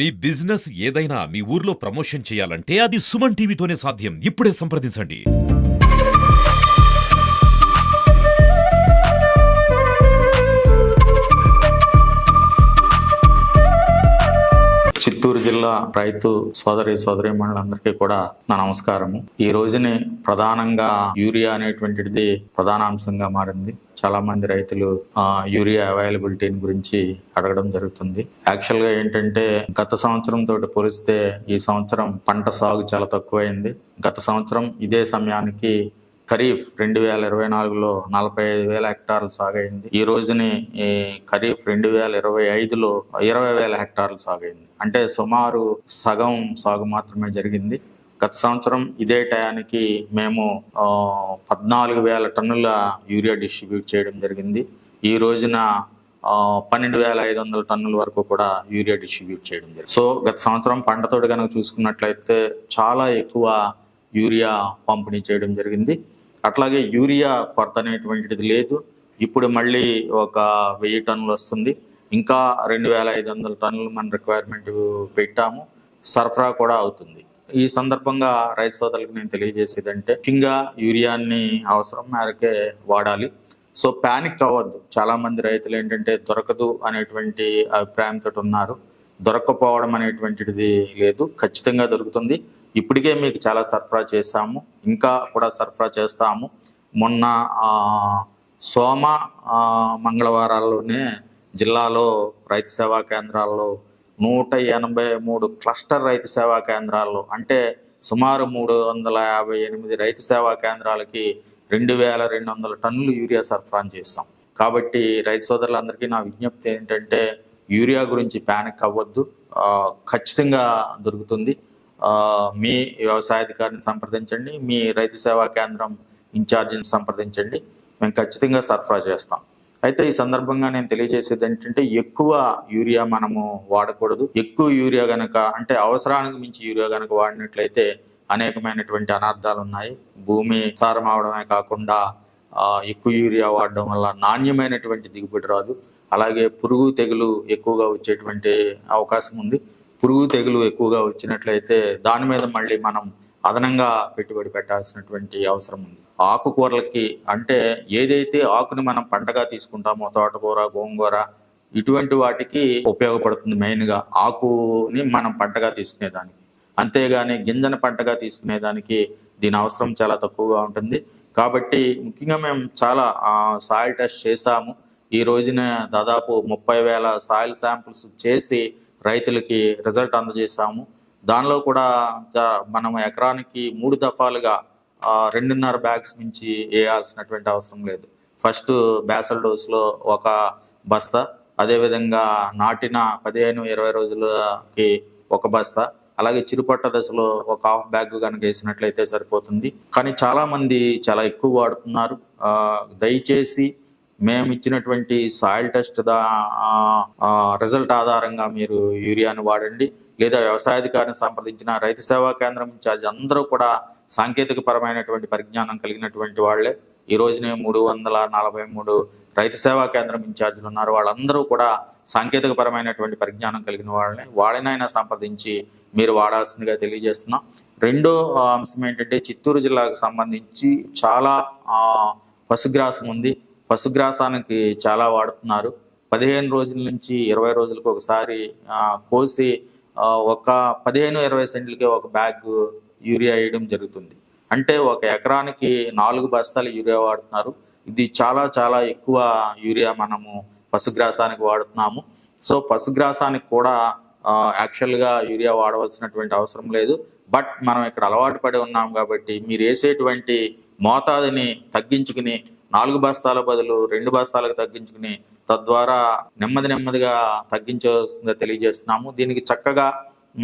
మీ business ఏదైనా మీ ఊర్లో promotion చేయాలంటే అది సుమన్ టీవీతోనే సాధ్యం. ఇప్పుడే సంప్రదించండి. చిత్తూరు జిల్లా రైతు సోదరీమణులందరికీ కూడా నా నమస్కారము. ఈ రోజుని ప్రధానంగా యూరియా అనేటువంటిది ప్రధాన అంశంగా మారింది. చాలా మంది రైతులు యూరియా అవైలబిలిటీ గురించి అడగడం జరుగుతుంది. యాక్చువల్ గా ఏంటంటే గత సంవత్సరం తోటి పోలిస్తే ఈ సంవత్సరం పంట సాగు చాలా తక్కువైంది. గత సంవత్సరం ఇదే సమయానికి ఖరీఫ్ 2024లో 45,000 హెక్టార్లు సాగైంది. ఈ రోజుని ఖరీఫ్ 2025లో 20,000 హెక్టార్లు సాగైంది. అంటే సుమారు సగం సాగు మాత్రమే జరిగింది. గత సంవత్సరం ఇదే టయానికి మేము 14,000 టన్నుల యూరియా డిస్ట్రిబ్యూట్ చేయడం జరిగింది. ఈ రోజున 12,500 టన్నుల వరకు కూడా యూరియా డిస్ట్రిబ్యూట్ చేయడం జరిగింది. సో గత సంవత్సరం పంటతోటి కనుక చూసుకున్నట్లయితే చాలా ఎక్కువ యూరియా పంపిణీ చేయడం జరిగింది. అట్లాగే యూరియా కొరత అనేటువంటిది లేదు. ఇప్పుడు మళ్ళీ ఒక 1000 టన్నులు వస్తుంది. ఇంకా 2,500 టన్నులు మన రిక్వైర్మెంట్ పెట్టాము. సరఫరా కూడా అవుతుంది. ఈ సందర్భంగా రైతు సోదరులకు నేను తెలియజేసేదంటే ముఖ్యంగా యూరియాని అవసరం మేరకే వాడాలి. సో ప్యానిక్ అవ్వద్దు. చాలా మంది రైతులు ఏంటంటే దొరకదు అనేటువంటి అభిప్రాయంతో ఉన్నారు. దొరకపోవడం అనేటువంటిది లేదు, ఖచ్చితంగా దొరుకుతుంది. ఇప్పటికే మీకు చాలా సరఫరా చేస్తాము, ఇంకా కూడా సరఫరా చేస్తాము. మొన్న సోమ మంగళవారాల్లోనే జిల్లాలో రైతు సేవా కేంద్రాల్లో 183 క్లస్టర్ రైతు సేవా కేంద్రాల్లో అంటే సుమారు 358 రైతు సేవా కేంద్రాలకి 2,200 టన్నులు యూరియా సరఫరా చేస్తాం. కాబట్టి రైతు సోదరులందరికీ నా విజ్ఞప్తి ఏంటంటే యూరియా గురించి ప్యానిక్ అవ్వద్దు, ఖచ్చితంగా దొరుకుతుంది. మీ వ్యవసాయాధికారిని సంప్రదించండి, మీ రైతు సేవా కేంద్రం ఇన్ఛార్జిని సంప్రదించండి, మేము ఖచ్చితంగా సరఫరా చేస్తాం. అయితే ఈ సందర్భంగా నేను తెలియజేసేది ఏంటంటే ఎక్కువ యూరియా మనము వాడకూడదు. ఎక్కువ యూరియా గనక అంటే అవసరానికి మించి యూరియా గనక వాడినట్లయితే అనేకమైనటువంటి అనార్థాలు ఉన్నాయి. భూమి సారం అవడమే కాకుండా ఎక్కువ యూరియా వాడడం వల్ల నాణ్యమైనటువంటి దిగుబడి రాదు. అలాగే పురుగు తెగులు ఎక్కువగా వచ్చేటువంటి అవకాశం ఉంది. పురుగు తెగులు ఎక్కువగా వచ్చినట్లయితే దాని మీద మళ్ళీ మనం అదనంగా పెట్టుబడి పెట్టాల్సినటువంటి అవసరం ఉంది. ఆకుకూరలకి అంటే ఏదైతే ఆకుని మనం పంటగా తీసుకుంటామో తోటకూర, గోంగూర ఇటువంటి వాటికి ఉపయోగపడుతుంది. మెయిన్గా ఆకుని మనం పంటగా తీసుకునేదానికి, అంతేగాని గింజను పంటగా తీసుకునేదానికి దీని అవసరం చాలా తక్కువగా ఉంటుంది. కాబట్టి ముఖ్యంగా మేము చాలా సాయిల్ టెస్ట్ చేస్తాము. ఈ రోజున దాదాపు 30,000 సాయిల్ శాంపిల్స్ చేసి రైతులకి రిజల్ట్ అందజేసాము. దానిలో కూడా మనం ఎకరానికి 3 దఫాలుగా 2.5 బ్యాగ్స్ మించి వేయాల్సినటువంటి అవసరం లేదు. ఫస్ట్ బేసల్ డోస్లో ఒక బస్తా, అదేవిధంగా నాటిన 15-20 రోజులకి ఒక బస్తా, అలాగే చిరుపట్ట దశలో ఒక 1/2 బ్యాగ్ కనుక వేసినట్లయితే సరిపోతుంది. కానీ చాలా మంది చాలా ఎక్కువ వాడుతున్నారు. దయచేసి మేము ఇచ్చినటువంటి సాయిల్ టెస్ట్ రిజల్ట్ ఆధారంగా మీరు యూరియాను వాడండి. లేదా వ్యవసాయాధికారిని సంప్రదించిన రైతు సేవా కేంద్రం ఇన్ఛార్జ్ అందరూ కూడా సాంకేతిక పరమైనటువంటి పరిజ్ఞానం కలిగినటువంటి వాళ్లే. ఈ రోజునే 343 రైతు సేవా కేంద్రం ఇన్ఛార్జీలు ఉన్నారు. వాళ్ళందరూ కూడా సాంకేతిక పరమైనటువంటి పరిజ్ఞానం కలిగిన వాళ్ళనైనా సంప్రదించి మీరు వాడాల్సిందిగా తెలియజేస్తున్నాం. రెండో అంశం ఏంటంటే చిత్తూరు జిల్లాకు సంబంధించి చాలా పశుగ్రాసం ఉంది. పశుగ్రాసానికి చాలా వాడుతున్నారు. 15 రోజుల నుంచి 20 రోజులకు ఒకసారి కోసి ఒక 15-20 సెంట్లకి ఒక బ్యాగ్ యూరియా వేయడం జరుగుతుంది. అంటే ఒక ఎకరానికి 4 బస్తాలు యూరియా వాడుతున్నారు. ఇది చాలా చాలా ఎక్కువ యూరియా మనము పశుగ్రాసానికి వాడుతున్నాము. సో పశుగ్రాసానికి కూడా యాక్చువల్గా యూరియా వాడవలసినటువంటి అవసరం లేదు. బట్ మనం ఇక్కడ అలవాటు పడి ఉన్నాం కాబట్టి మీరు వేసేటువంటి మోతాదుని తగ్గించుకుని 4 బస్తాల బదులు 2 బస్తాలకు తగ్గించుకుని తద్వారా నెమ్మదిగా తగ్గించవలసిందిగా తెలియజేస్తున్నాము. దీనికి చక్కగా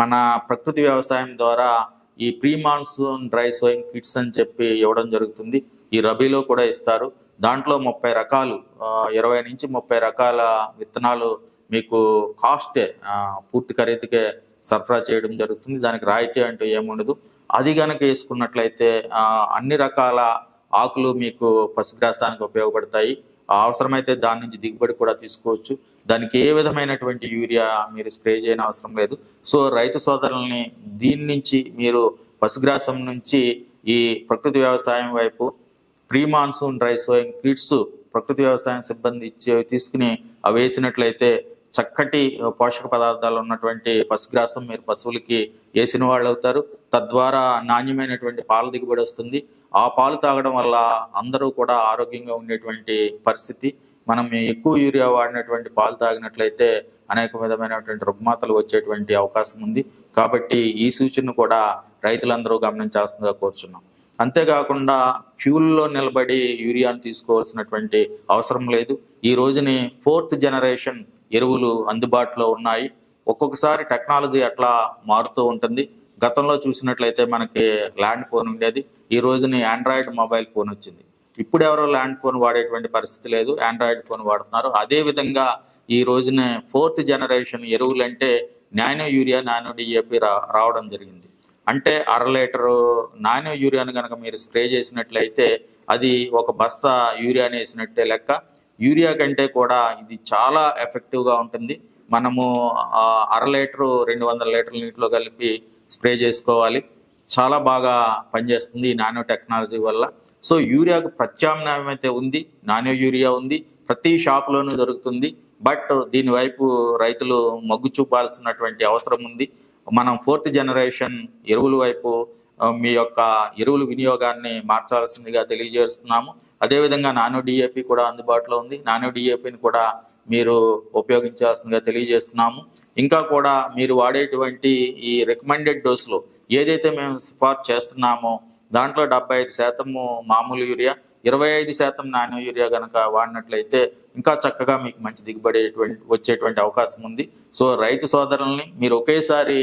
మన ప్రకృతి వ్యవసాయం ద్వారా ఈ pre monsoon dry sowing kits అని చెప్పి ఇవ్వడం జరుగుతుంది. ఈ రబీలో కూడా ఇస్తారు. దాంట్లో 30 రకాలు 20 నుంచి 30 రకాల విత్తనాలు మీకు కాస్టే పూర్తి ఖరీదుకే సరఫరా చేయడం జరుగుతుంది. దానికి రాయితీ అంటూ ఏముండదు. అది కనుక వేసుకున్నట్లయితే అన్ని రకాల ఆకులు మీకు పశుగ్రాసానికి ఉపయోగపడతాయి. అవసరమైతే దాని నుంచి దిగుబడి కూడా తీసుకోవచ్చు. దానికి ఏ విధమైనటువంటి యూరియా మీరు స్ప్రే చేయని అవసరం లేదు. సో రైతు సోదరుల్ని దీని నుంచి మీరు పశుగ్రాసం నుంచి ఈ ప్రకృతి వ్యవసాయం వైపు pre monsoon dry sowing kits ప్రకృతి వ్యవసాయం సిబ్బంది తీసుకుని అవి వేసినట్లయితే చక్కటి పోషక పదార్థాలు ఉన్నటువంటి పశుగ్రాసం మీరు పశువులకి వేసిన వాళ్ళు అవుతారు. తద్వారా నాణ్యమైనటువంటి పాల దిగుబడి వస్తుంది. ఆ పాలు తాగడం వల్ల అందరూ కూడా ఆరోగ్యంగా ఉండేటువంటి పరిస్థితి. మనం ఎక్కువ యూరియా వాడినటువంటి పాలు తాగినట్లయితే అనేక విధమైనటువంటి రుగ్మతలు వచ్చేటువంటి అవకాశం ఉంది. కాబట్టి ఈ సూచనను కూడా రైతులందరూ గమనించాల్సిందిగా కోరుచున్నాం. అంతేకాకుండా ఫ్యూల్లో నిలబడి యూరియాను తీసుకోవాల్సినటువంటి అవసరం లేదు. ఈ రోజుని 4th జనరేషన్ ఎరువులు అందుబాటులో ఉన్నాయి. ఒక్కొక్కసారి టెక్నాలజీ అట్లా మారుతూ ఉంటుంది. గతంలో చూసినట్లయితే మనకి ల్యాండ్ ఫోన్ ఉండేది. ఈ రోజుని ఆండ్రాయిడ్ మొబైల్ ఫోన్ వచ్చింది. ఇప్పుడు ఎవరో ల్యాండ్ ఫోన్ వాడేటువంటి పరిస్థితి లేదు, ఆండ్రాయిడ్ ఫోన్ వాడుతున్నారు. అదే విధంగా ఈ రోజున 4th జనరేషన్ ఎరువులు అంటే నానో యూరియా, నానో డిఏపి రావడం జరిగింది. అంటే 1/2 లీటరు నానో యూరియాను కనుక మీరు స్ప్రే చేసినట్లయితే అది ఒక బస్తా యూరియాని వేసినట్టే లెక్క. యూరియా కంటే కూడా ఇది చాలా ఎఫెక్టివ్గా ఉంటుంది. మనము 1/2 లీటరు 200 లీటర్ల నీటిలో కలిపి స్ప్రే చేసుకోవాలి. చాలా బాగా పనిచేస్తుంది ఈ నానో టెక్నాలజీ వల్ల. సో యూరియాకు ప్రత్యామ్నాయం అయితే ఉంది, నానో యూరియా ఉంది, ప్రతి షాప్లోనూ దొరుకుతుంది. బట్ దీని వైపు రైతులు మొగ్గు చూపాల్సినటువంటి అవసరం ఉంది. మనం 4th జనరేషన్ ఎరువుల వైపు మీ యొక్క ఎరువుల వినియోగాన్ని మార్చాల్సిందిగా తెలియజేస్తున్నాము. అదేవిధంగా నానో డిఏపి కూడా అందుబాటులో ఉంది. నానో డిఏపిని కూడా మీరు ఉపయోగించాల్సిందిగా తెలియజేస్తున్నాము. ఇంకా కూడా మీరు వాడేటువంటి ఈ రికమెండెడ్ డోసులు ఏదైతే మేము సిఫార్సు చేస్తున్నామో దాంట్లో 75% మామూలు యూరియా, 25% నానో యూరియా కనుక వాడినట్లయితే ఇంకా చక్కగా మీకు మంచి దిగుబడి వచ్చేటువంటి అవకాశం ఉంది. సో రైతు సోదరుల్ని మీరు ఒకేసారి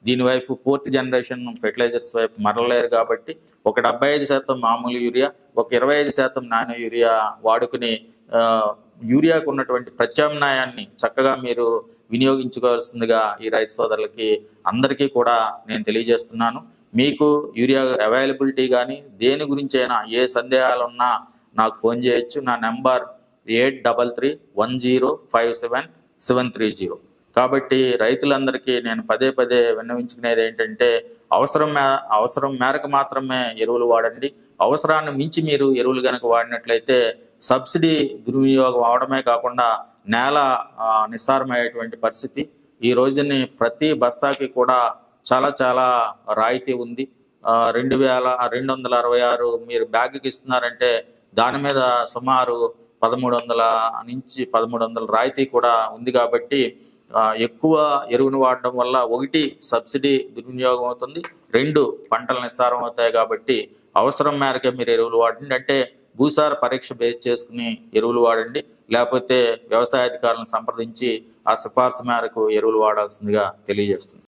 దీని వైపు 4th జనరేషన్ ఫెర్టిలైజర్స్ వైపు మరలేరు. కాబట్టి ఒక 75% మామూలు యూరియా, ఒక 25% నానో యూరియా వాడుకుని యూరియాకు ఉన్నటువంటి ప్రత్యామ్నాయాన్ని చక్కగా మీరు వినియోగించుకోవాల్సిందిగా ఈ రైతు సోదరులకి అందరికీ కూడా నేను తెలియజేస్తున్నాను. మీకు యూరియా అవైలబిలిటీ కానీ దేని గురించైనా ఏ సందేహాలు ఉన్నా నాకు ఫోన్ చేయొచ్చు. నా నెంబర్ 8310577730. కాబట్టి రైతులందరికీ నేను పదే పదే విన్నవించుకునేది ఏంటంటే అవసరం మేరకు మాత్రమే ఎరువులు వాడండి. అవసరాన్ని మించి మీరు ఎరువులు కనుక వాడినట్లయితే సబ్సిడీ దుర్వినియోగం అవడమే కాకుండా నేల నిస్సారమయ్యేటువంటి పరిస్థితి. ఈ రోజుని ప్రతి బస్తాకి కూడా చాలా చాలా రాయితీ ఉంది. 2266 మీరు బ్యాగ్కి ఇస్తున్నారంటే దాని మీద సుమారు 1300 నుంచి 1300 రాయితీ కూడా ఉంది. కాబట్టి ఎక్కువ ఎరువును వాడడం వల్ల 1 సబ్సిడీ దుర్వినియోగం అవుతుంది, 2 పంటలు నిస్సారం అవుతాయి. కాబట్టి అవసరం మేరకే మీరు ఎరువులు వాడండి. అంటే భూసార పరీక్ష బేస్ చేసుకుని ఎరువులు వాడండి, లేకపోతే వ్యవసాయ అధికారులను సంప్రదించి ఆ సిఫార్సు మేరకు ఎరువులు వాడాల్సిందిగా తెలియజేస్తుంది.